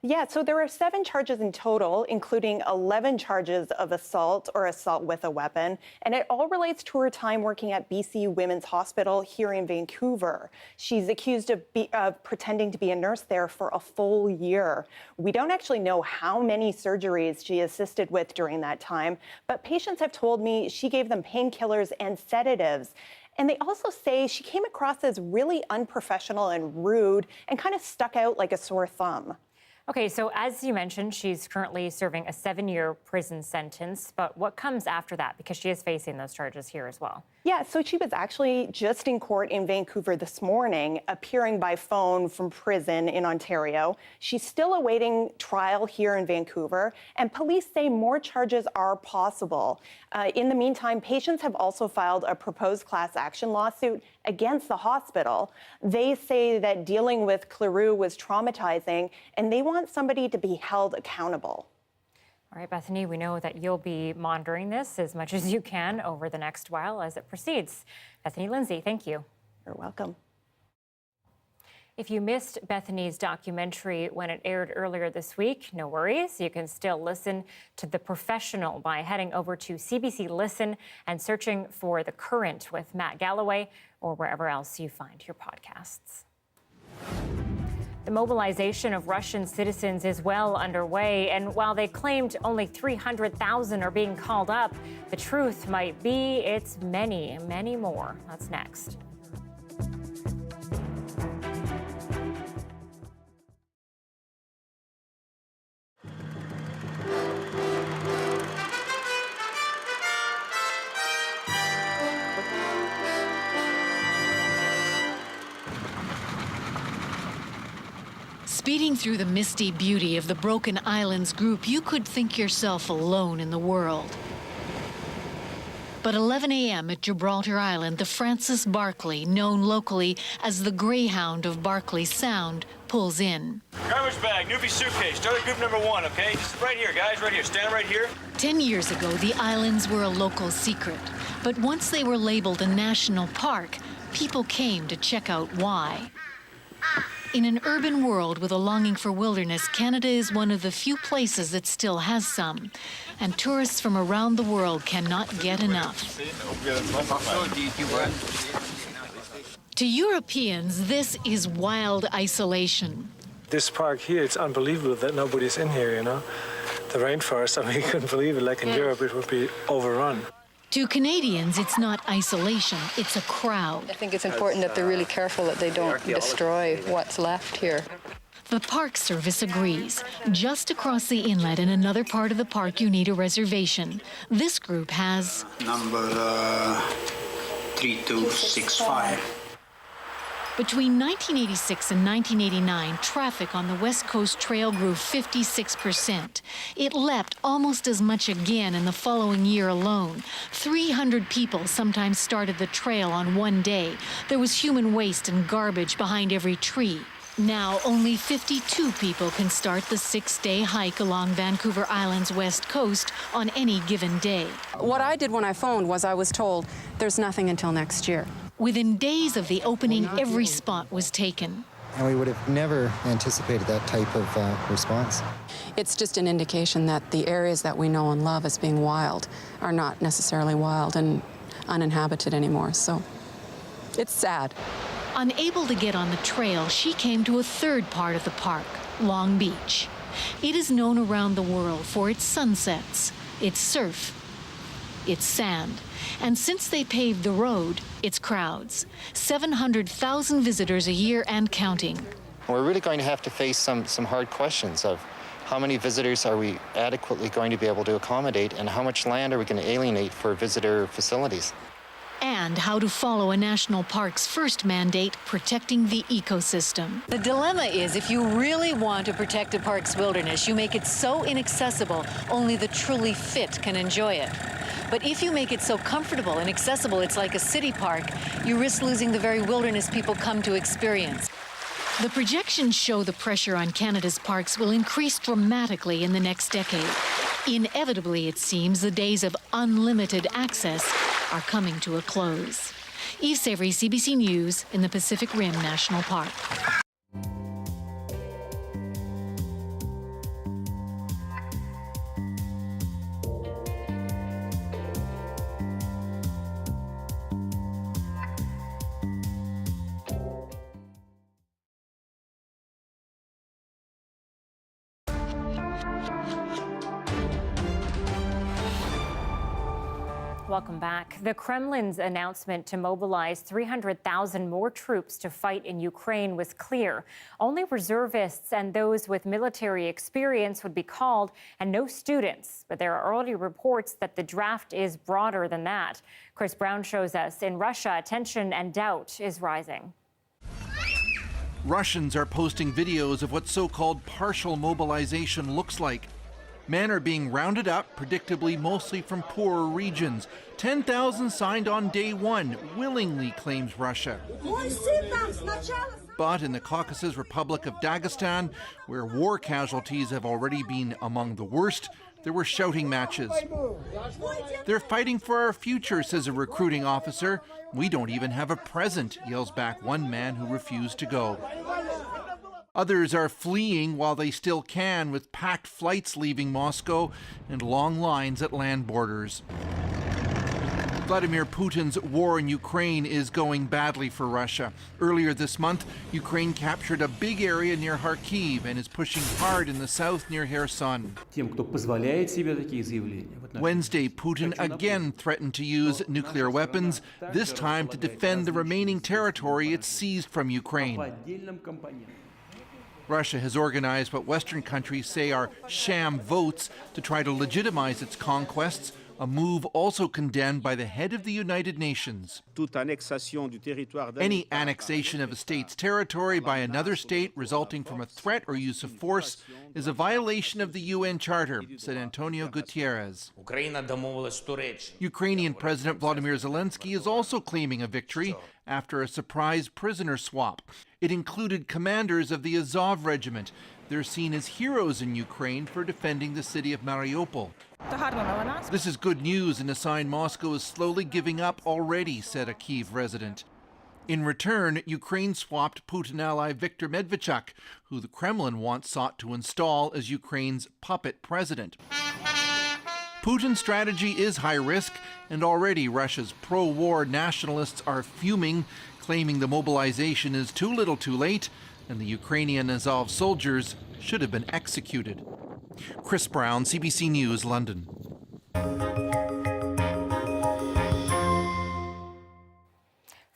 Yeah, so there are 7 charges in total, including 11 charges of assault or assault with a weapon, and it all relates to her time working at BC Women's Hospital here in Vancouver. She's accused of pretending to be a nurse there for a full year. We don't actually know how many surgeries she assisted with during that time, but patients have told me she gave them painkillers and sedatives. And they also say she came across as really unprofessional and rude and kind of stuck out like a sore thumb. Okay, so as you mentioned, she's currently serving a 7-year prison sentence, but what comes after that? Because she is facing those charges here as well. Yeah, so she was actually just in court in Vancouver this morning, appearing by phone from prison in Ontario. She's still awaiting trial here in Vancouver, and police say more charges are possible. In the meantime, patients have also filed a proposed class action lawsuit against the hospital. They say that dealing with Cleroux was traumatizing, and they want somebody to be held accountable. All right, Bethany, we know that you'll be monitoring this as much as you can over the next while as it proceeds. Bethany Lindsay, thank you. You're welcome. If you missed Bethany's documentary when it aired earlier this week, no worries. You can still listen to The Professional by heading over to CBC Listen and searching for The Current with Matt Galloway or wherever else you find your podcasts. The mobilization of Russian citizens is well underway, and while they claimed only 300,000 are being called up, the truth might be it's many, many more. That's next. Speeding through the misty beauty of the Broken Islands group, you could think yourself alone in the world. But 11 a.m. at Gibraltar Island, the Francis Barkley, known locally as the Greyhound of Barkley Sound, pulls in. Garbage bag, newbie suitcase, start at group number 1, okay? Just right here, guys, right here. Stand right here. 10 years ago, the islands were a local secret. But once they were labeled a national park, people came to check out why. In an urban world with a longing for wilderness, Canada is one of the few places that still has some. And tourists from around the world cannot get enough. To Europeans, this is wild isolation. This park here, it's unbelievable that nobody's in here, you know? The rainforest, I mean, you couldn't believe it. Like in Europe, it would be overrun. To Canadians, it's not isolation, it's a crowd. I think it's important that they're really careful that they don't destroy what's left here. The Park Service agrees. Just across the inlet in another part of the park, you need a reservation. This group has... Number 3265. Between 1986 and 1989, traffic on the West Coast Trail grew 56%. It leapt almost as much again in the following year alone. 300 people sometimes started the trail on one day. There was human waste and garbage behind every tree. Now, only 52 people can start the 6-day hike along Vancouver Island's west coast on any given day. What I did when I phoned was I was told there's nothing until next year. Within days of the opening, every spot was taken. And we would have never anticipated that type of response. It's just an indication that the areas that we know and love as being wild are not necessarily wild and uninhabited anymore, so it's sad. Unable to get on the trail, she came to a third part of the park, Long Beach. It is known around the world for its sunsets, its surf, its sand. And since they paved the road, its crowds. 700,000 visitors a year and counting. We're really going to have to face some hard questions of how many visitors are we adequately going to be able to accommodate, and how much land are we going to alienate for visitor facilities? And how to follow a national park's first mandate, protecting the ecosystem. The dilemma is, if you really want to protect a park's wilderness, you make it so inaccessible, only the truly fit can enjoy it. But if you make it so comfortable and accessible, it's like a city park, you risk losing the very wilderness people come to experience. The projections show the pressure on Canada's parks will increase dramatically in the next decade. Inevitably, it seems, the days of unlimited access are coming to a close. Eve Savory, CBC News in the Pacific Rim National Park. Welcome back. The Kremlin's announcement to mobilize 300,000 more troops to fight in Ukraine was clear. Only reservists and those with military experience would be called, and no students. But there are already reports that the draft is broader than that. Chris Brown shows us in Russia, tension and doubt is rising. Russians are posting videos of what so-called partial mobilization looks like. Men are being rounded up, predictably mostly from poorer regions. 10,000 signed on day one, willingly, claims Russia. But in the Caucasus Republic of Dagestan, where war casualties have already been among the worst, there were shouting matches. "They're fighting for our future," says a recruiting officer. "We don't even have a present," yells back one man who refused to go. Others are fleeing while they still can, with packed flights leaving Moscow and long lines at land borders. Vladimir Putin's war in Ukraine is going badly for Russia. Earlier this month, Ukraine captured a big area near Kharkiv and is pushing hard in the south near Kherson. Wednesday, Putin again threatened to use nuclear weapons, this time to defend the remaining territory it seized from Ukraine. Russia has organized what Western countries say are sham votes to try to legitimize its conquests, a move also condemned by the head of the United Nations. Any annexation of a state's territory by another state resulting from a threat or use of force is a violation of the UN Charter, said Antonio Guterres. Ukrainian President Volodymyr Zelensky is also claiming a victory after a surprise prisoner swap. It included commanders of the Azov regiment. They're seen as heroes in Ukraine for defending the city of Mariupol. This is good news and a sign Moscow is slowly giving up already, said a Kyiv resident. In return, Ukraine swapped Putin ally Viktor Medvedchuk, who the Kremlin once sought to install as Ukraine's puppet president. Putin's strategy is high risk, and already Russia's pro-war nationalists are fuming, claiming the mobilization is too little too late, and the Ukrainian Azov soldiers should have been executed. Chris Brown, CBC News, London.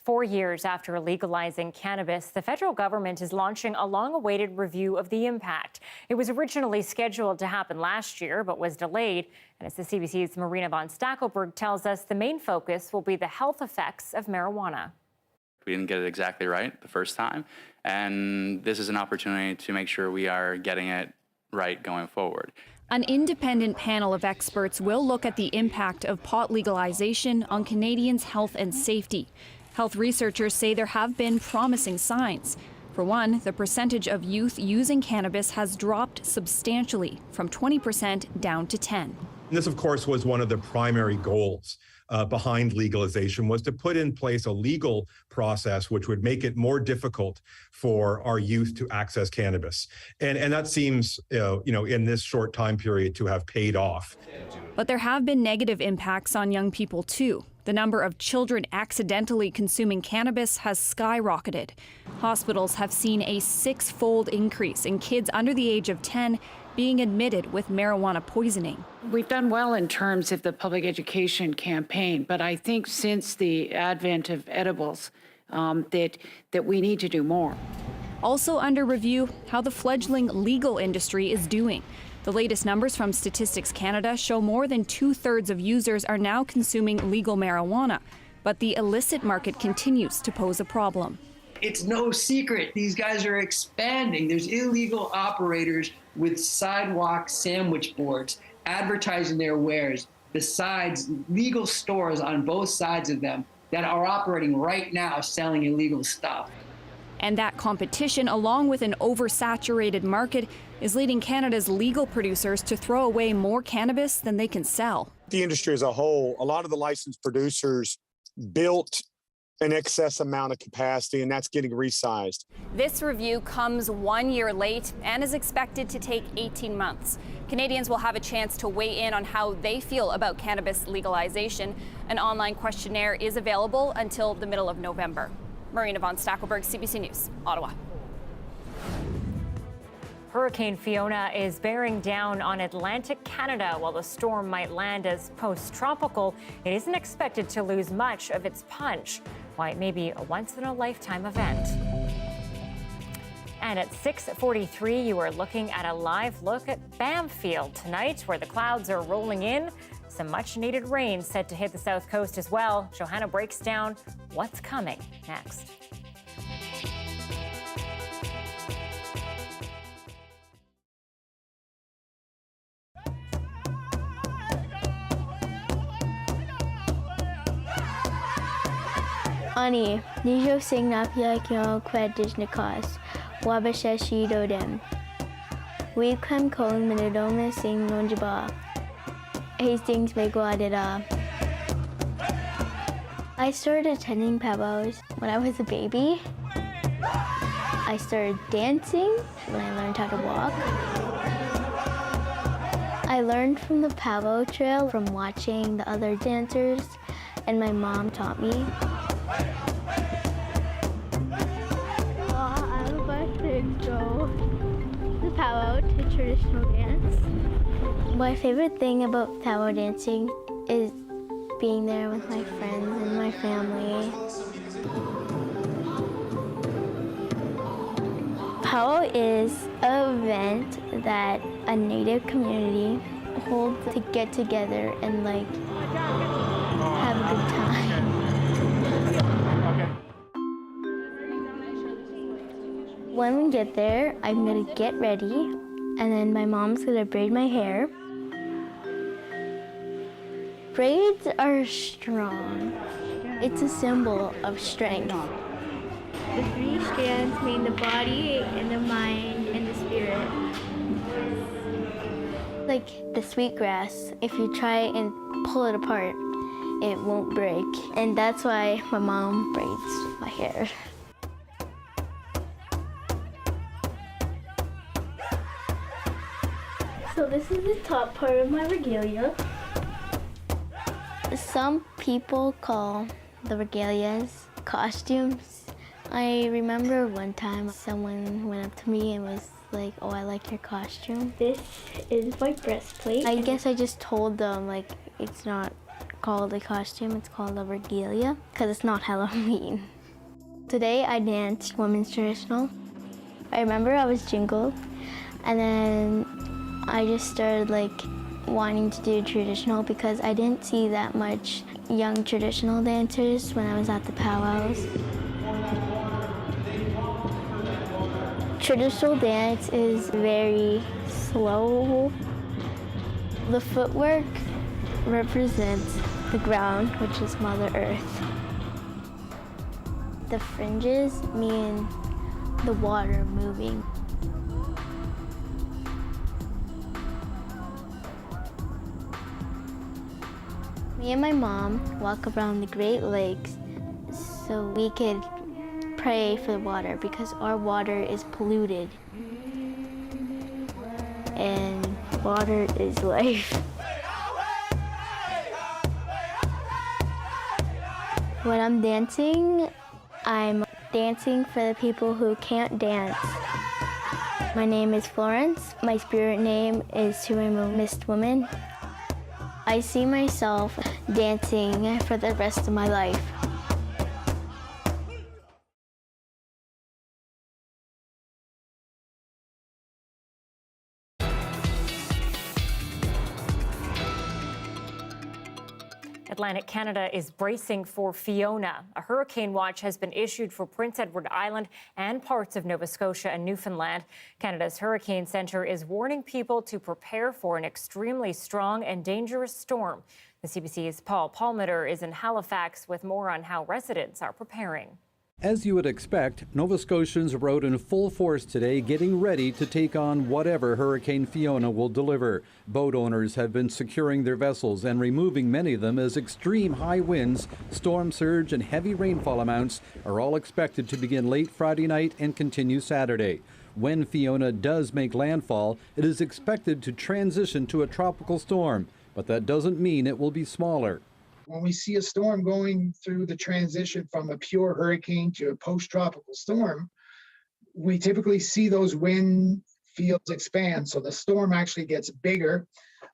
Four years after legalizing cannabis, the federal government is launching a long-awaited review of the impact. It was originally scheduled to happen last year, but was delayed. And as the CBC's Marina von Stackelberg tells us, the main focus will be the health effects of marijuana. We didn't get it exactly right the first time, and this is an opportunity to make sure we are getting it right going forward. An independent panel of experts will look at the impact of pot legalization on Canadians' health and safety. Health researchers say there have been promising signs. For one, the percentage of youth using cannabis has dropped substantially, from 20% down to 10%. This, of course, was one of the primary goals behind legalization, was to put in place a legal process which would make it more difficult for our youth to access cannabis. And that seems, in this short time period to have paid off. But there have been negative impacts on young people, too. The number of children accidentally consuming cannabis has skyrocketed. Hospitals have seen a 6-fold increase in kids under the age of 10 being admitted with marijuana poisoning. We've done well in terms of the public education campaign, but I think since the advent of edibles, that we need to do more. Also under review, how the fledgling legal industry is doing. The latest numbers from Statistics Canada show more than 2/3 of users are now consuming legal marijuana, but the illicit market continues to pose a problem. It's no secret, these guys are expanding. There's illegal operators with sidewalk sandwich boards advertising their wares, besides legal stores on both sides of them that are operating right now selling illegal stuff. And that competition, along with an oversaturated market, is leading Canada's legal producers to throw away more cannabis than they can sell. The industry as a whole, a lot of the licensed producers built an excess amount of capacity, and that's getting resized. This review comes 1 year late and is expected to take 18 months. Canadians will have a chance to weigh in on how they feel about cannabis legalization. An online questionnaire is available until the middle of November. Marina von Stackelberg, CBC News, Ottawa. Hurricane Fiona is bearing down on Atlantic Canada. While the storm might land as post-tropical, it isn't expected to lose much of its punch. Why it may be a once-in-a-lifetime event. And at 6:43, you are looking at a live look at Bamfield tonight, where the clouds are rolling in. Some much-needed rain set to hit the south coast as well. Johanna breaks down what's coming next. Ani, nijo signapia kyo kwadijnikas, wabashe shido dem. We come calling minidome sing nonjaba. Hastings, Meguadida. I started attending powwows when I was a baby. I started dancing when I learned how to walk. I learned from the powwow trail from watching the other dancers, and my mom taught me. I would like to go the powwow to traditional dance. My favorite thing about powwow dancing is being there with my friends and my family. Powwow is an event that a Native community holds to get together and like have a good time. When we get there, I'm gonna get ready, and then my mom's gonna braid my hair. Braids are strong. It's a symbol of strength. The 3 strands mean the body and the mind and the spirit. Like the sweetgrass, if you try and pull it apart, it won't break. And that's why my mom braids my hair. So this is the top part of my regalia. Some people call the regalias costumes. I remember one time someone went up to me and was like, "Oh, I like your costume." This is my breastplate. I guess I just told them like it's not called a costume, it's called a regalia because it's not Halloween. Today I danced women's traditional. I remember I was jingled, and then I just started like wanting to do traditional because I didn't see that much young traditional dancers when I was at the powwows. Traditional dance is very slow. The footwork represents the ground, which is Mother Earth. The fringes mean the water moving. Me and my mom walk around the Great Lakes so we could pray for the water because our water is polluted. And water is life. When I'm dancing for the people who can't dance. My name is Florence. My spirit name is To I'm a Mist Woman. I see myself dancing for the rest of my life. Atlantic Canada is bracing for Fiona. A hurricane watch has been issued for Prince Edward Island and parts of Nova Scotia and Newfoundland. Canada's Hurricane Centre is warning people to prepare for an extremely strong and dangerous storm. The CBC's Paul Palmeter is in Halifax with more on how residents are preparing. As you would expect, Nova Scotians are out in full force today getting ready to take on whatever Hurricane Fiona will deliver. Boat owners have been securing their vessels and removing many of them as extreme high winds, storm surge and heavy rainfall amounts are all expected to begin late Friday night and continue Saturday. When Fiona does make landfall, it is expected to transition to a tropical storm, but that doesn't mean it will be smaller. When we see a storm going through the transition from a pure hurricane to a post-tropical storm, we typically see those wind fields expand. So the storm actually gets bigger.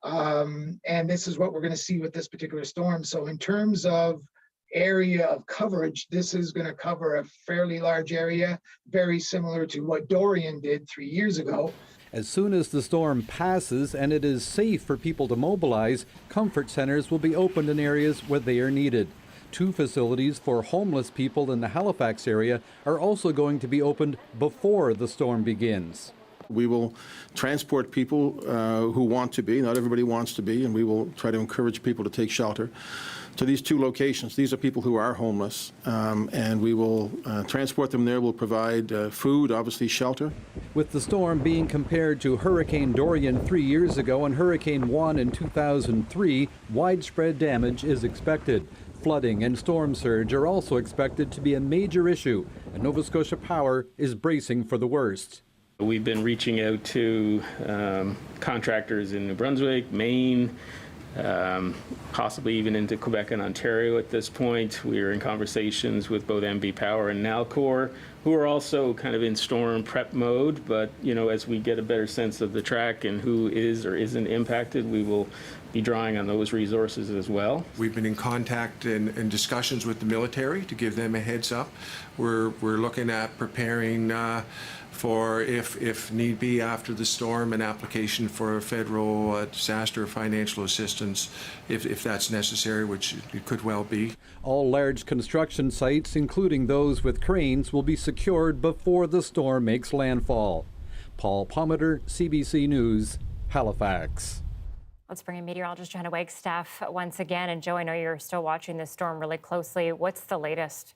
And this is what we're going to see with this particular storm. So in terms of area of coverage, this is going to cover a fairly large area, very similar to what Dorian did 3 years ago. As soon as the storm passes and it is safe for people to mobilize, comfort centers will be opened in areas where they are needed. 2 facilities for homeless people in the Halifax area are also going to be opened before the storm begins. We will transport people who want to be, not everybody wants to be, and we will try to encourage people to take shelter to these 2 locations. These are people who are homeless, and we will transport them there. We'll provide food, obviously shelter. With the storm being compared to Hurricane Dorian 3 years ago and Hurricane Juan in 2003, widespread damage is expected. Flooding and storm surge are also expected to be a major issue, and Nova Scotia Power is bracing for the worst. We've been reaching out to contractors in New Brunswick, Maine, possibly even into Quebec and Ontario at this point. We are in conversations with both MV Power and Nalcor, who are also kind of in storm prep mode. But, as we get a better sense of the track and who is or isn't impacted, we will be drawing on those resources as well. We've been in contact and discussions with the military to give them a heads up. We're looking at preparing for, if need be, after the storm, an application for federal disaster financial assistance, if that's necessary, which it could well be. All large construction sites, including those with cranes, will be secured before the storm makes landfall. Paul Pometer, CBC News, Halifax. Let's bring in meteorologist Johanna Wagstaffe once again. And Joe, I know you're still watching this storm really closely. What's the latest?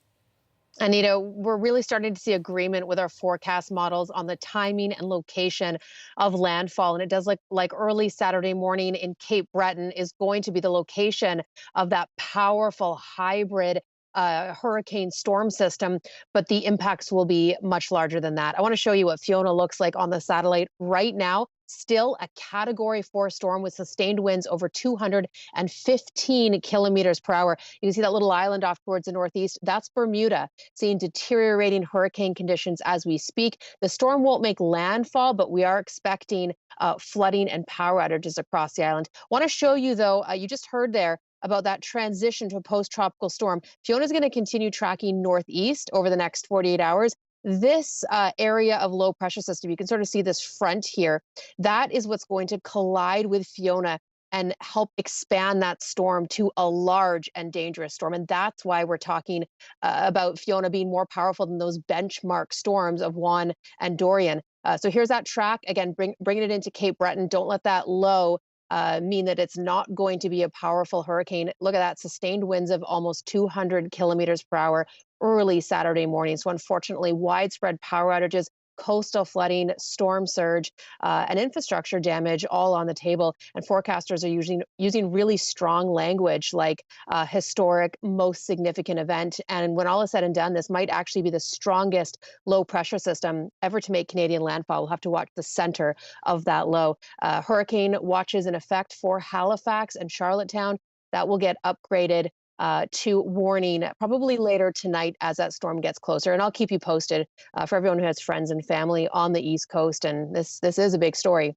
Anita, we're really starting to see agreement with our forecast models on the timing and location of landfall. And it does look like early Saturday morning in Cape Breton is going to be the location of that powerful hybrid hurricane storm system, but the impacts will be much larger than that. I want to show you what Fiona looks like on the satellite right now. Still a Category 4 storm with sustained winds over 215 kilometers per hour. You can see that little island off towards the northeast. That's Bermuda, seeing deteriorating hurricane conditions as we speak. The storm won't make landfall, but we are expecting flooding and power outages across the island. Want to show you, though, you just heard there about that transition to a post-tropical storm. Fiona's going to continue tracking northeast over the next 48 hours. This area of low pressure system, you can sort of see this front here, that is what's going to collide with Fiona and help expand that storm to a large and dangerous storm. And that's why we're talking about Fiona being more powerful than those benchmark storms of Juan and Dorian. So here's that track. Again, bringing it into Cape Breton. Don't let that low mean that it's not going to be a powerful hurricane. Look at that, sustained winds of almost 200 kilometers per hour early Saturday morning. So unfortunately, widespread power outages, coastal flooding, storm surge, and infrastructure damage all on the table. And forecasters are using really strong language like historic, most significant event. And when all is said and done, this might actually be the strongest low pressure system ever to make Canadian landfall. We'll have to watch the center of that low. Hurricane watches in effect for Halifax and Charlottetown. That will get upgraded to warning probably later tonight as that storm gets closer. And I'll keep you posted for everyone who has friends and family on the East Coast. And this is a big story.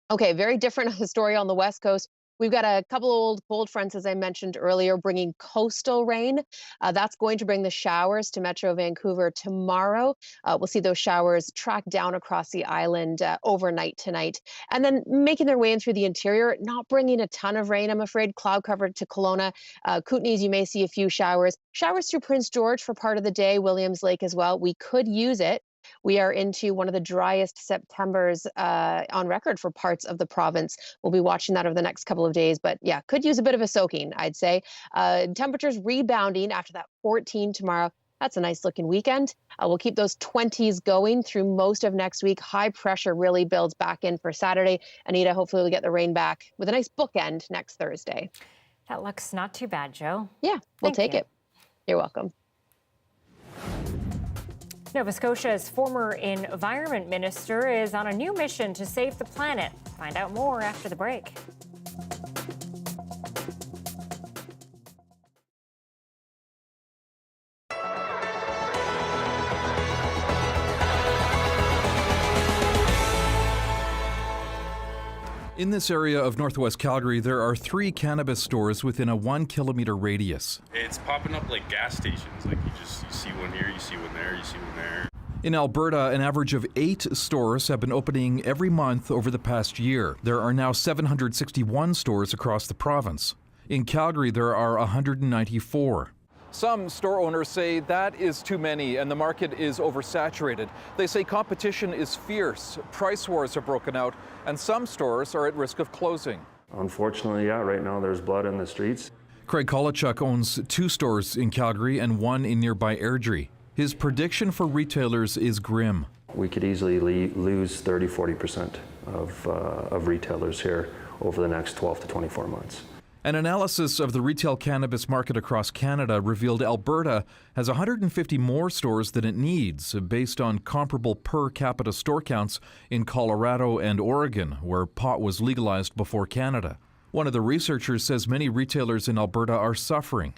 Okay, very different story on the West Coast. We've got a couple of old cold fronts, as I mentioned earlier, bringing coastal rain. That's going to bring the showers to Metro Vancouver tomorrow. We'll see those showers track down across the island overnight tonight, and then making their way in through the interior, not bringing a ton of rain, I'm afraid. Cloud cover to Kelowna. Kootenays, you may see a few showers. Showers through Prince George for part of the day, Williams Lake as well. We could use it. We are into one of the driest Septembers on record for parts of the province. We'll be watching that over the next couple of days, but yeah, could use a bit of a soaking, I'd say. Temperatures rebounding after that 14 tomorrow. That's a nice looking weekend. We'll keep those 20s going through most of next week. High pressure really builds back in for Saturday. Anita, hopefully we'll get the rain back with a nice bookend next Thursday. That looks not too bad, Joe. Yeah, we'll take it. You're welcome. Nova Scotia's former environment minister is on a new mission to save the planet. Find out more after the break. In this area of northwest Calgary, there are 3 cannabis stores within a 1 kilometer radius. It's popping up like gas stations. Like you see one here, you see one there, you see one there. In Alberta, an average of 8 stores have been opening every month over the past year. There are now 761 stores across the province. In Calgary, there are 194. Some store owners say that is too many and the market is oversaturated. They say competition is fierce, price wars have broken out, and some stores are at risk of closing. Unfortunately, yeah, right now there's blood in the streets. Craig Kolichuk owns 2 stores in Calgary and 1 in nearby Airdrie. His prediction for retailers is grim. We could easily lose 30-40% of retailers here over the next 12 to 24 months. An analysis of the retail cannabis market across Canada revealed Alberta has 150 more stores than it needs, based on comparable per capita store counts in Colorado and Oregon, where pot was legalized before Canada. One of the researchers says many retailers in Alberta are suffering.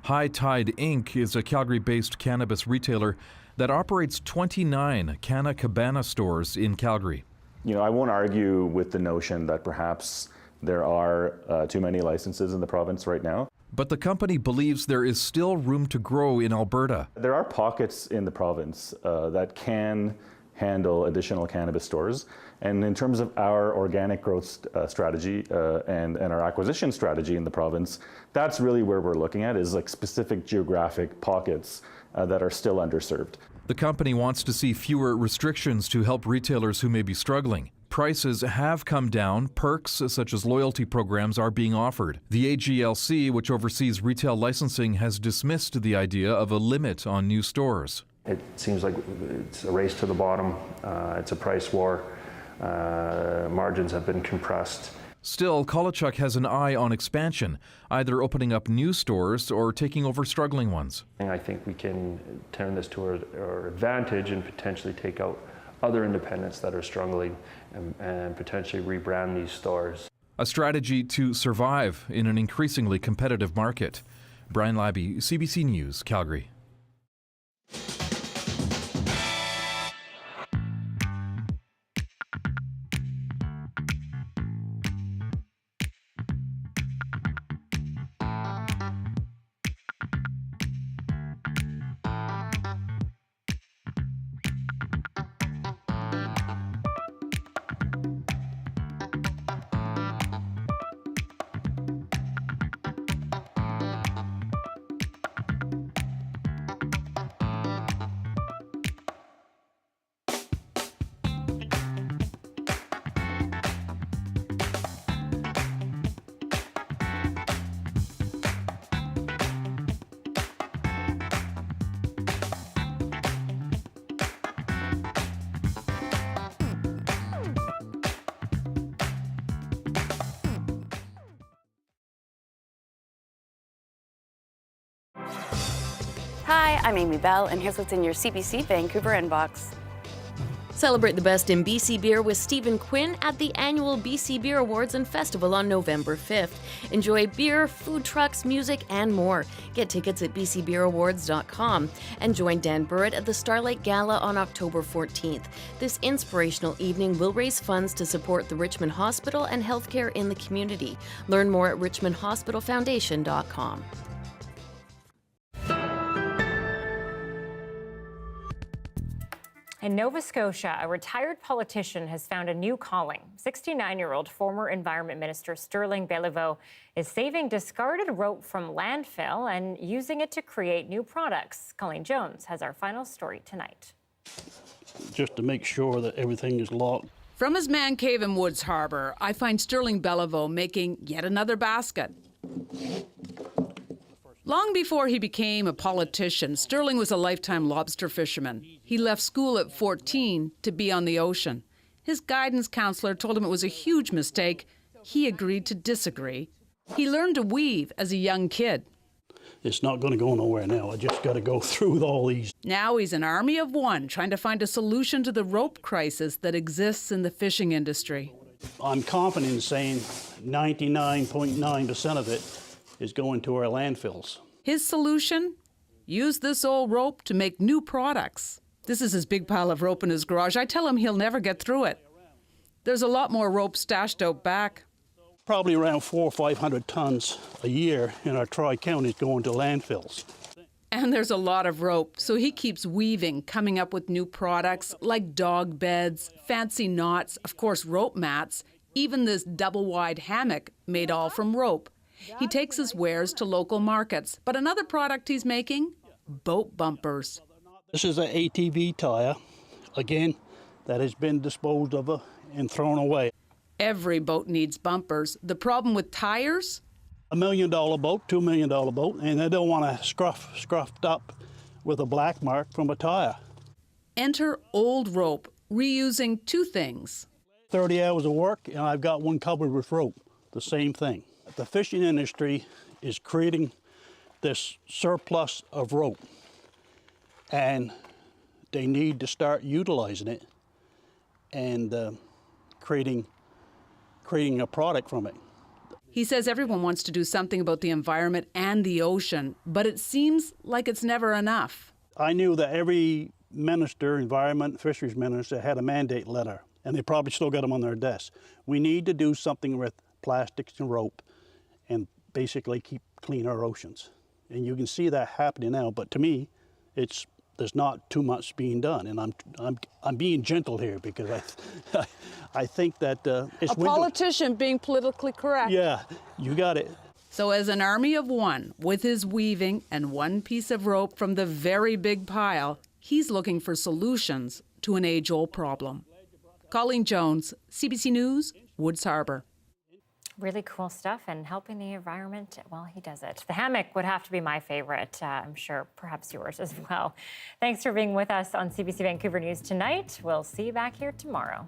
High Tide Inc. is a Calgary-based cannabis retailer that operates 29 Canna Cabana stores in Calgary. You know, I won't argue with the notion that perhaps there are too many licenses in the province right now. But the company believes there is still room to grow in Alberta. There are pockets in the province that can handle additional cannabis stores. And in terms of our organic growth strategy and our acquisition strategy in the province, that's really where we're looking at, is like specific geographic pockets that are still underserved. The company wants to see fewer restrictions to help retailers who may be struggling. Prices have come down. Perks such as loyalty programs are being offered. The AGLC, which oversees retail licensing, has dismissed the idea of a limit on new stores. It seems like it's a race to the bottom. It's a price war. Margins have been compressed. Still, Kolichuk has an eye on expansion, either opening up new stores or taking over struggling ones. I think we can turn this to our advantage and potentially take out other independents that are struggling and potentially rebrand these stores. A strategy to survive in an increasingly competitive market. Brian Labby, CBC News, Calgary. Hi, I'm Amy Bell, and here's what's in your CBC Vancouver inbox. Celebrate the best in BC beer with Stephen Quinn at the annual BC Beer Awards and Festival on November 5th. Enjoy beer, food trucks, music, and more. Get tickets at bcbeerawards.com and join Dan Burritt at the Starlight Gala on October 14th. This inspirational evening will raise funds to support the Richmond Hospital and healthcare in the community. Learn more at richmondhospitalfoundation.com. In Nova Scotia, a retired politician has found a new calling. 69-year-old former Environment Minister Sterling Beliveau is saving discarded rope from landfill and using it to create new products. Colleen Jones has our final story tonight. Just to make sure that everything is locked. From his man cave in Woods Harbor, I find Sterling Beliveau making yet another basket. Long before he became a politician, Sterling was a lifetime lobster fisherman. He left school at 14 to be on the ocean. His guidance counselor told him it was a huge mistake. He agreed to disagree. He learned to weave as a young kid. It's not going to go nowhere now. I just got to go through all these. Now he's an army of one, trying to find a solution to the rope crisis that exists in the fishing industry. I'm confident in saying 99.9% of it is going to our landfills. His solution? Use this old rope to make new products. This is his big pile of rope in his garage. I tell him he'll never get through it. There's a lot more rope stashed out back. Probably around 400 or 500 tons a year in our tri-counties going to landfills. And there's a lot of rope, so he keeps weaving, coming up with new products like dog beds, fancy knots, of course rope mats, even this double-wide hammock made all from rope. He takes his wares to local markets, but another product he's making? Boat bumpers. This is an ATV tire, again, that has been disposed of and thrown away. Every boat needs bumpers. The problem with tires? $1 million boat, $2 million boat, and they don't want to scruffed up with a black mark from a tire. Enter old rope, reusing two things. 30 hours of work, and I've got one covered with rope, the same thing. The fishing industry is creating this surplus of rope, and they need to start utilizing it and creating a product from it. He says everyone wants to do something about the environment and the ocean, but it seems like it's never enough. I knew that every minister, environment, fisheries minister, had a mandate letter, and they probably still got them on their desk. We need to do something with plastics and rope and basically keep clean our oceans. And you can see that happening now, but to me, there's not too much being done, and I'm being gentle here because I think that it's a politician being politically correct. Yeah, you got it. So as an army of one, with his weaving and one piece of rope from the very big pile, he's looking for solutions to an age-old problem. Colleen Jones, CBC News, Woods Harbor. Really cool stuff and helping the environment while he does it. The hammock would have to be my favorite. I'm sure perhaps yours as well. Thanks for being with us on CBC Vancouver News tonight. We'll see you back here tomorrow.